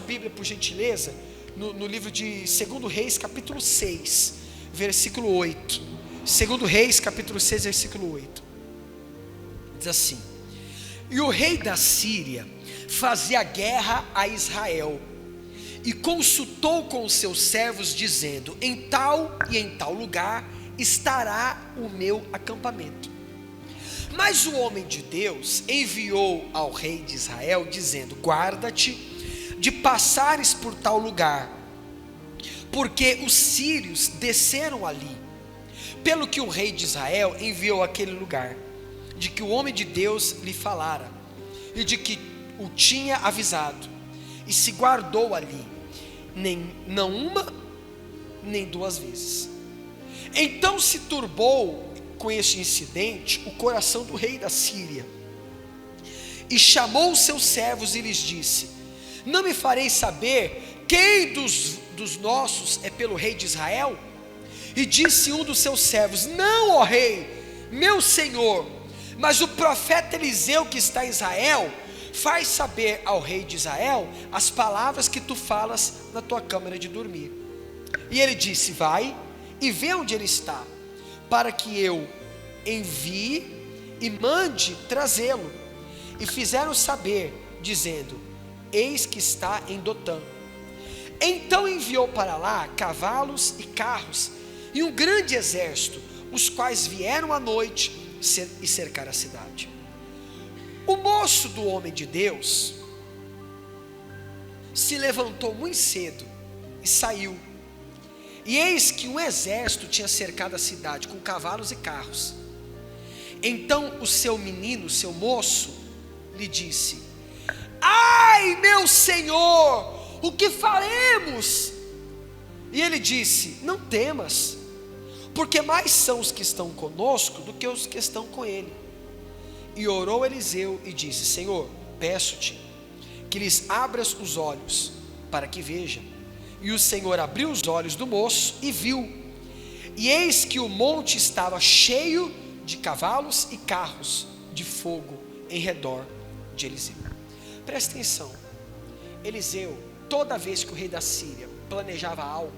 Bíblia, por gentileza, no livro de 2 Reis, capítulo 6, versículo 8. 2 Reis, capítulo 6, versículo 8. Diz assim: e o rei da Síria fazia guerra a Israel, e consultou com os seus servos, dizendo: em tal e em tal lugar estará o meu acampamento. Mas o homem de Deus enviou ao rei de Israel, dizendo: guarda-te de passares por tal lugar, porque os sírios desceram ali. Pelo que o rei de Israel enviou àquele lugar, de que o homem de Deus lhe falara, e de que o tinha avisado, e se guardou ali, não uma, nem duas vezes. Então se turbou com este incidente o coração do rei da Síria, e chamou os seus servos e lhes disse: não me fareis saber quem dos nossos é pelo rei de Israel? E disse um dos seus servos: não, ó rei, meu senhor, mas o profeta Eliseu que está em Israel faz saber ao rei de Israel as palavras que tu falas na tua câmara de dormir. E ele disse: vai e vê onde ele está, para que eu envie e mande trazê-lo. E fizeram saber, dizendo: eis que está em Dotã. Então enviou para lá cavalos e carros, e um grande exército, os quais vieram à noite e cercaram a cidade. O moço do homem de Deus se levantou muito cedo e saiu, e eis que um exército tinha cercado a cidade com cavalos e carros. Então o seu menino, seu moço, lhe disse: ai, meu senhor, o que faremos? E ele disse: não temas, porque mais são os que estão conosco do que os que estão com ele. E orou Eliseu e disse: Senhor, peço-te que lhes abras os olhos para que vejam. E o Senhor abriu os olhos do moço e viu, e eis que o monte estava cheio de cavalos e carros de fogo em redor de Eliseu. Presta atenção, Eliseu, toda vez que o rei da Síria planejava algo,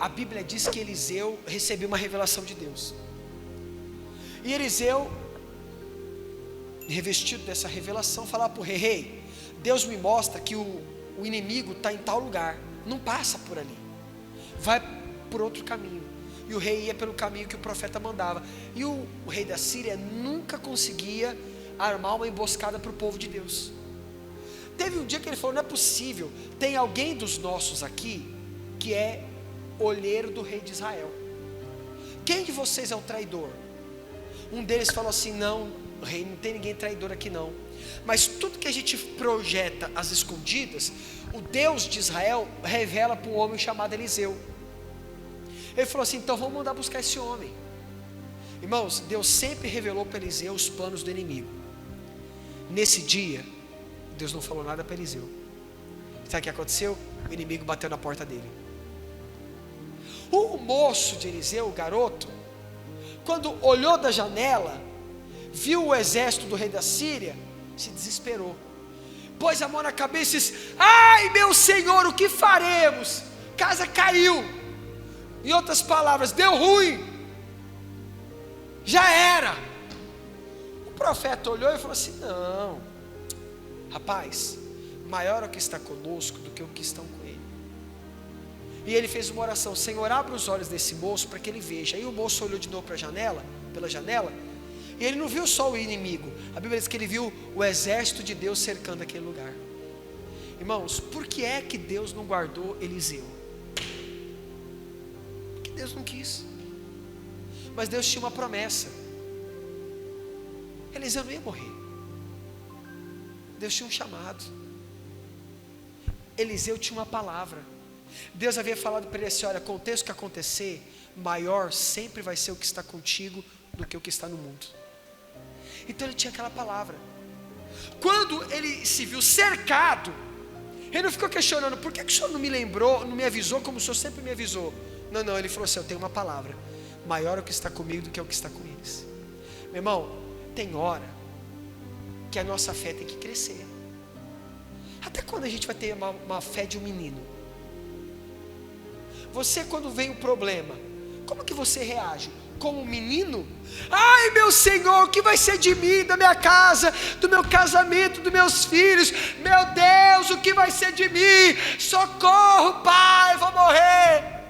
a Bíblia diz que Eliseu recebeu uma revelação de Deus. E Eliseu, revestido dessa revelação, falava para o rei: rei, Deus me mostra que o inimigo está em tal lugar, não passa por ali, vai por outro caminho. E o rei ia pelo caminho que o profeta mandava. E o rei da Síria nunca conseguia armar uma emboscada para o povo de Deus. Teve um dia que ele falou: não é possível, tem alguém dos nossos aqui que é olheiro do rei de Israel. Quem de vocês é o traidor? Um deles falou assim: não, rei, não tem ninguém traidor aqui não. Mas tudo que a gente projeta às escondidas, o Deus de Israel revela para um homem chamado Eliseu. Ele falou assim: então vamos mandar buscar esse homem. Irmãos, Deus sempre revelou para Eliseu os planos do inimigo. Nesse dia, Deus não falou nada para Eliseu. Sabe o que aconteceu? O inimigo bateu na porta dele. O moço de Eliseu, o garoto, quando olhou da janela, viu o exército do rei da Síria, se desesperou, pôs a mão na cabeça e disse: ai, meu senhor, o que faremos? Casa caiu. Em outras palavras, deu ruim, já era. O profeta olhou e falou assim: não, rapaz, maior é o que está conosco do que o que estão com ele. E ele fez uma oração: Senhor, abre os olhos desse moço para que ele veja. Aí o moço olhou de novo para a janela, pela janela, e ele não viu só o inimigo. A Bíblia diz que ele viu o exército de Deus cercando aquele lugar. Irmãos, por que é que Deus não guardou Eliseu? Porque Deus não quis. Mas Deus tinha uma promessa: Eliseu não ia morrer. Deus tinha um chamado. Eliseu tinha uma palavra. Deus havia falado para ele assim: olha, aconteça o que acontecer, maior sempre vai ser o que está contigo do que o que está no mundo. Então ele tinha aquela palavra. Quando ele se viu cercado, ele não ficou questionando: por que o senhor não me lembrou, não me avisou como o senhor sempre me avisou? Não, ele falou assim: eu tenho uma palavra, maior é o que está comigo do que o que está com eles. Meu irmão, tem hora que a nossa fé tem que crescer. Até quando a gente vai ter uma fé de um menino? Você, quando vem um problema, como que você reage? Como um menino? Ai, meu Senhor, o que vai ser de mim, da minha casa, do meu casamento, dos meus filhos? Meu Deus, o que vai ser de mim? Socorro, Pai, vou morrer.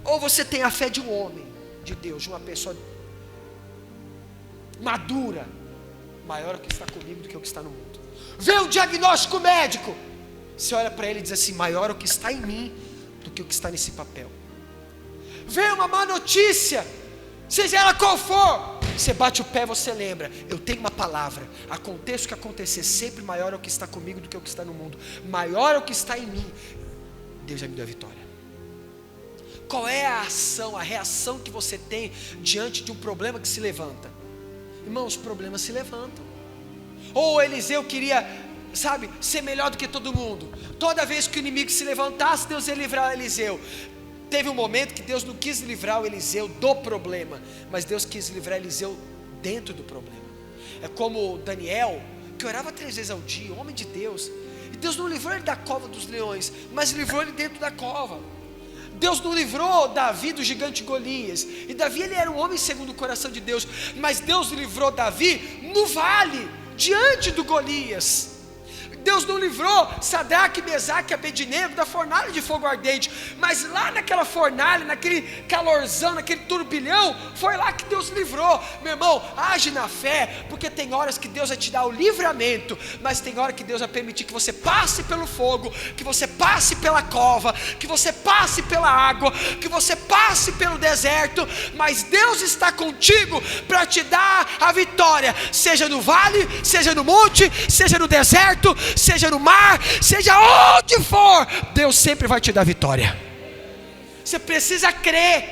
Ou você tem a fé de um homem de Deus, de uma pessoa madura, maior é o que está comigo do que o que está no mundo. Vê o diagnóstico médico, você olha para ele e diz assim: maior é o que está em mim do que o que está nesse papel. Vê uma má notícia, seja ela qual for, você bate o pé, você lembra: eu tenho uma palavra, aconteça o que acontecer, sempre maior é o que está comigo do que o que está no mundo, maior é o que está em mim, Deus já me deu a vitória. Qual é a ação, a reação que você tem diante de um problema que se levanta? Irmãos, os problemas se levantam. Ou Eliseu queria, ser melhor do que todo mundo. Toda vez que o inimigo se levantasse, Deus ia livrar Eliseu. Teve um momento que Deus não quis livrar o Eliseu do problema, mas Deus quis livrar Eliseu dentro do problema. É como Daniel, que orava 3 vezes ao dia, homem de Deus, e Deus não livrou ele da cova dos leões, mas livrou ele dentro da cova. Deus não livrou Davi do gigante Golias, e Davi, ele era um homem segundo o coração de Deus, mas Deus livrou Davi no vale, diante do Golias. Deus não livrou Sadraque, Mesaque e Abednego da fornalha de fogo ardente, mas lá naquela fornalha, naquele calorzão, naquele turbilhão, foi lá que Deus livrou. Meu irmão, age na fé, porque tem horas que Deus vai te dar o livramento, mas tem hora que Deus vai permitir que você passe pelo fogo, que você passe pela cova, que você passe pela água, que você passe pelo deserto, mas Deus está contigo para te dar a vitória, seja no vale, seja no monte, seja no deserto, seja no mar, seja onde for, Deus sempre vai te dar vitória. Você precisa crer,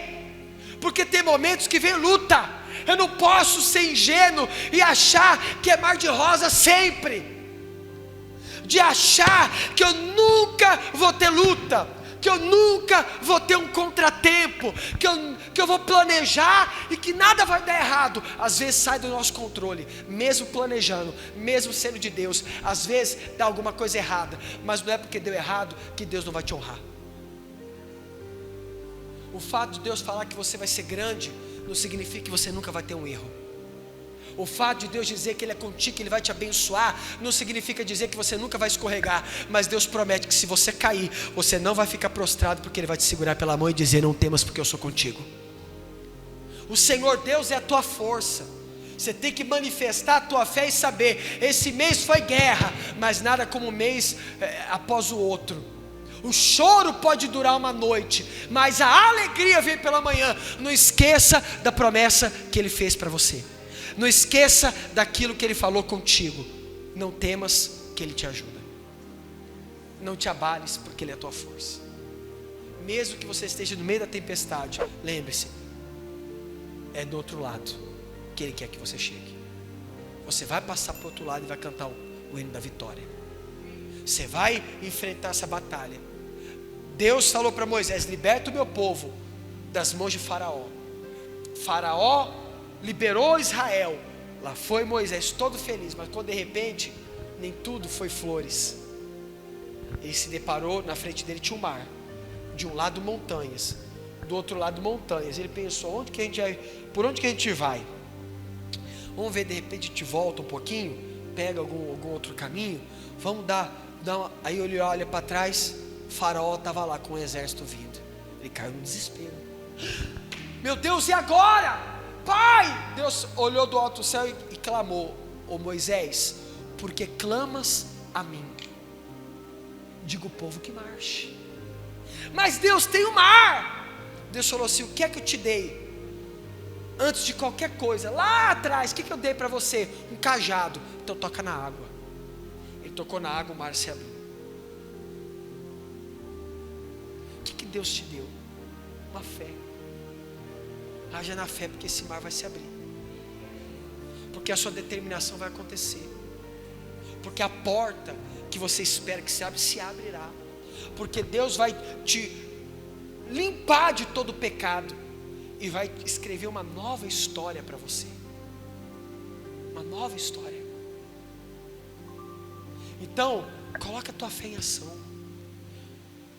porque tem momentos que vem luta. Eu não posso ser ingênuo e achar que é mar de rosa sempre, de achar que eu nunca vou ter luta, que eu nunca vou ter um contratempo, que eu vou planejar e que nada vai dar errado. Às vezes sai do nosso controle, mesmo planejando, mesmo sendo de Deus, às vezes dá alguma coisa errada, mas não é porque deu errado que Deus não vai te honrar. O fato de Deus falar que você vai ser grande não significa que você nunca vai ter um erro. O fato de Deus dizer que Ele é contigo, que Ele vai te abençoar, não significa dizer que você nunca vai escorregar, mas Deus promete que se você cair, você não vai ficar prostrado, porque Ele vai te segurar pela mão e dizer: não temas, porque eu sou contigo. O Senhor Deus é a tua força. Você tem que manifestar a tua fé e saber: esse mês foi guerra, mas nada como um mês após o outro. O choro pode durar uma noite, mas a alegria vem pela manhã. Não esqueça da promessa que Ele fez para você. Não esqueça daquilo que Ele falou contigo. Não temas, que Ele te ajuda. Não te abales, porque Ele é a tua força. Mesmo que você esteja no meio da tempestade, lembre-se, é do outro lado que Ele quer que você chegue. Você vai passar para o outro lado e vai cantar o hino da vitória. Você vai enfrentar essa batalha. Deus falou para Moisés: liberta o meu povo das mãos de Faraó. Faraó liberou Israel. Lá foi Moisés todo feliz, mas quando de repente nem tudo foi flores. Ele se deparou, na frente dele tinha um mar, de um lado montanhas, do outro lado montanhas. Ele pensou: onde que a gente vai? Por onde que a gente vai? Vamos ver, de repente a gente volta um pouquinho, pega algum outro caminho, vamos dar uma... Aí ele olha para trás, Faraó estava lá com o exército vindo. Ele caiu no desespero. Meu Deus, e agora? Pai! Deus olhou do alto céu e clamou: ô Moisés, porque clamas a mim, diga o povo que marche. Mas Deus tem o mar. Deus falou assim: o que é que eu te dei? Antes de qualquer coisa, lá atrás, o que eu dei para você? Um cajado. Então toca na água. Ele tocou na água, o mar se abriu. O que Deus te deu? Uma fé. Haja na fé, porque esse mar vai se abrir, porque a sua determinação vai acontecer, porque a porta que você espera que se abrirá, porque Deus vai te limpar de todo o pecado e vai escrever uma nova história para você. Uma nova história. Então, Coloca a tua fé em ação.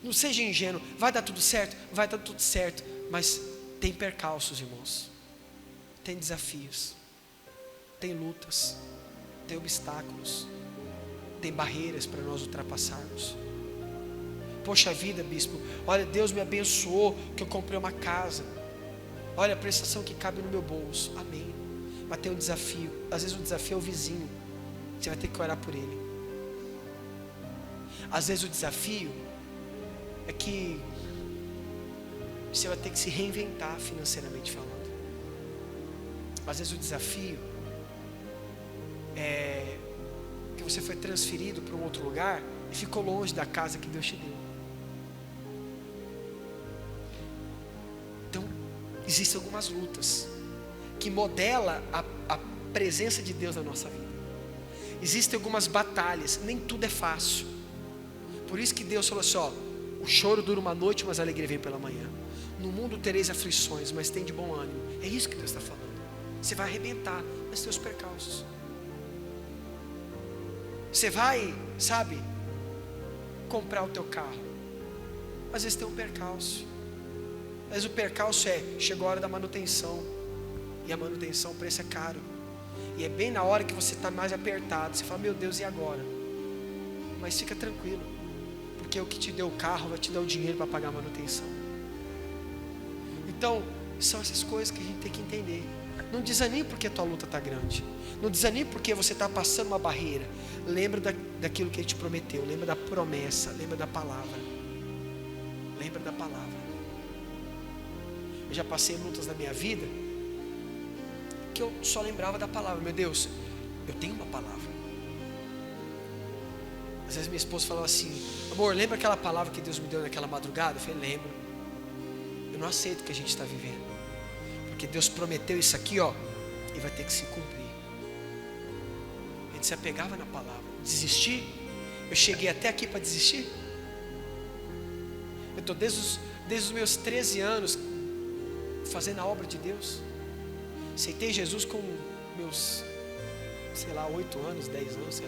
Não seja ingênuo. Vai dar tudo certo? Vai dar tudo certo. Mas tem percalços, irmãos. Tem desafios. Tem lutas. Tem obstáculos. Tem barreiras para nós ultrapassarmos. Poxa vida, bispo, olha, Deus me abençoou que eu comprei uma casa. Olha a prestação que cabe no meu bolso. Amém. Mas tem um desafio. Às vezes o desafio é o vizinho. Você vai ter que orar por ele. Às vezes o desafio é que você vai ter que se reinventar financeiramente falando. Às vezes o desafio é que você foi transferido para um outro lugar e ficou longe da casa que Deus te deu. Então, existem algumas lutas que modelam a presença de Deus na nossa vida. Existem algumas batalhas, nem tudo é fácil. Por isso que Deus falou assim, ó, o choro dura uma noite, mas a alegria vem pela manhã. No mundo tereis aflições, mas tem de bom ânimo. É isso que Deus está falando. Você vai arrebentar, mas tem os percalços. Você vai, sabe, comprar o teu carro. Às vezes tem um percalço. Às vezes o percalço chegou a hora da manutenção. E a manutenção, o preço é caro. E é bem na hora que você está mais apertado. Você fala, meu Deus, e agora? Mas fica tranquilo. Porque o que te deu o carro vai te dar o dinheiro para pagar a manutenção. Então, são essas coisas que a gente tem que entender. Não desanime porque a tua luta está grande. Não desanime porque você está passando uma barreira. Lembra daquilo que Ele te prometeu. Lembra da promessa. Lembra da palavra. Lembra da palavra. Eu já passei lutas na minha vida que eu só lembrava da palavra. Meu Deus, eu tenho uma palavra. Às vezes minha esposa falava assim, amor, lembra aquela palavra que Deus me deu naquela madrugada? Eu falei, lembro. Eu não aceito o que a gente está vivendo. Porque Deus prometeu isso aqui, ó, e vai ter que se cumprir. A gente se apegava na palavra. Desistir? Eu cheguei até aqui para desistir? Eu estou desde os meus 13 anos fazendo a obra de Deus. Aceitei Jesus com meus, 8 anos, 10 anos,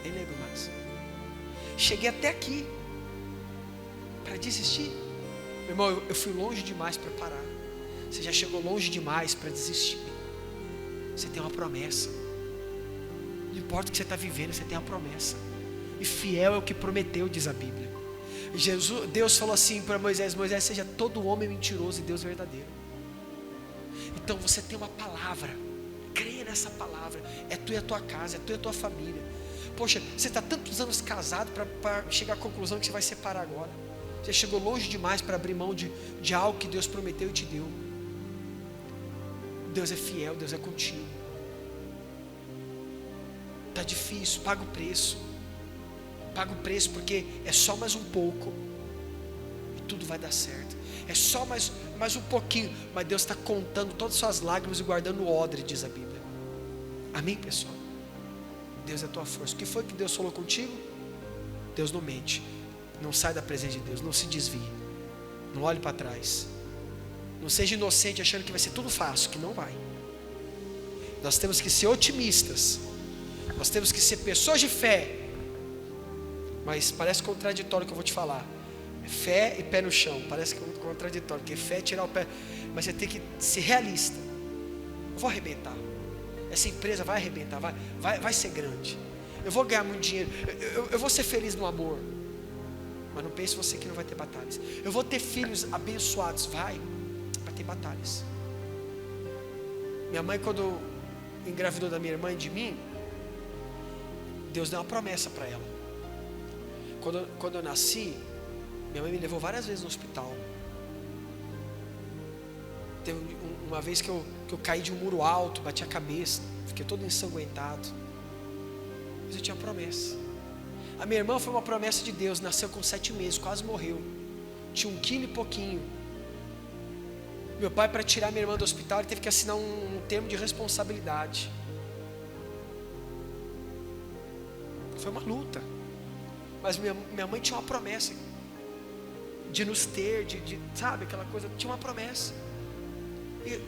nem lembro mais. Cheguei até aqui para desistir. Meu irmão, eu fui longe demais para parar. Você já chegou longe demais para desistir. Você tem uma promessa. Não importa o que você está vivendo, você tem uma promessa. E fiel é o que prometeu, diz a Bíblia. Deus falou assim para Moisés, Moisés, seja todo homem mentiroso e Deus verdadeiro. Então você tem uma palavra. Creia nessa palavra. É tu e a tua casa, é tu e a tua família. Poxa, você está tantos anos casado para chegar à conclusão que você vai separar agora. Você chegou longe demais para abrir mão de algo que Deus prometeu e te deu. Deus é fiel, Deus é contigo. Está difícil, paga o preço. Paga o preço porque é só mais um pouco. E tudo vai dar certo. É só mais um pouquinho. Mas Deus está contando todas as suas lágrimas e guardando o odre, diz a Bíblia. Amém, pessoal? Deus é a tua força. O que foi que Deus falou contigo? Deus não mente. Não sai da presença de Deus. Não se desvie. Não olhe para trás. Não seja inocente achando que vai ser tudo fácil, que não vai. Nós temos que ser otimistas. Nós temos que ser pessoas de fé. Mas parece contraditório o que eu vou te falar. É fé e pé no chão. Parece contraditório, porque fé é tirar o pé. Mas você tem que ser realista. Eu vou arrebentar. Essa empresa vai arrebentar, vai ser grande. Eu vou ganhar muito dinheiro. Eu vou ser feliz no amor. Mas não pense você que não vai ter batalhas. Eu vou ter filhos abençoados. Vai ter batalhas. Minha mãe, quando engravidou da minha irmã e de mim, Deus deu uma promessa para ela. Quando eu nasci, minha mãe me levou várias vezes no hospital. Teve uma vez que eu caí de um muro alto, bati a cabeça, fiquei todo ensanguentado. Mas eu tinha promessa. A minha irmã foi uma promessa de Deus, nasceu com 7 meses, quase morreu. Tinha 1 quilo e pouquinho. Meu pai, para tirar minha irmã do hospital, ele teve que assinar um termo de responsabilidade. Foi uma luta. Mas minha mãe tinha uma promessa de nos ter, sabe, aquela coisa, tinha uma promessa.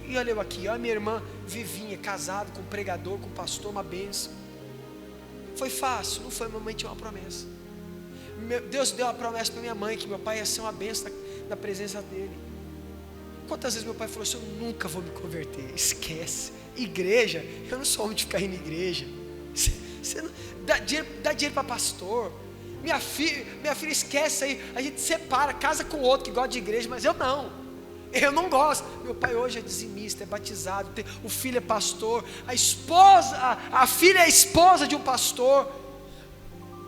E olha eu aqui, olha minha irmã vivinha, casada com um pregador, com um pastor, uma bênção. Foi fácil? Não foi, minha mãe tinha uma promessa. Deus deu uma promessa para minha mãe que meu pai ia ser uma bênção na presença dele. Quantas vezes meu pai falou assim: eu nunca vou me converter, esquece. Igreja, eu não sou homem de ficar indo em igreja. Você não, dá dinheiro para pastor. Minha filha, esquece aí, a gente separa, casa com outro que gosta de igreja, mas eu não gosto. Meu pai hoje é dizimista, é batizado, o filho é pastor, a filha é esposa de um pastor,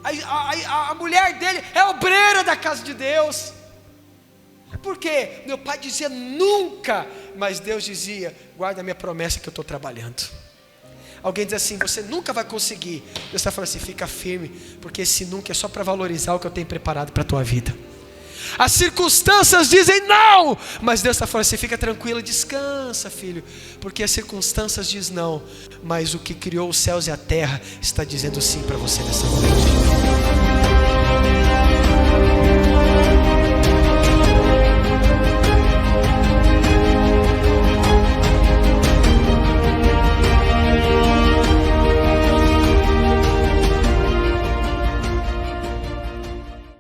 a mulher dele é obreira da casa de Deus. Por quê? Meu pai dizia nunca, mas Deus dizia: guarda a minha promessa que eu estou trabalhando. Alguém diz assim: você nunca vai conseguir. Deus está falando assim: fica firme, porque esse nunca é só para valorizar o que eu tenho preparado para a tua vida. As circunstâncias dizem não, mas Deus está falando assim: fica tranquilo, descansa, filho, porque as circunstâncias dizem não, mas o que criou os céus e a terra está dizendo sim para você nessa noite.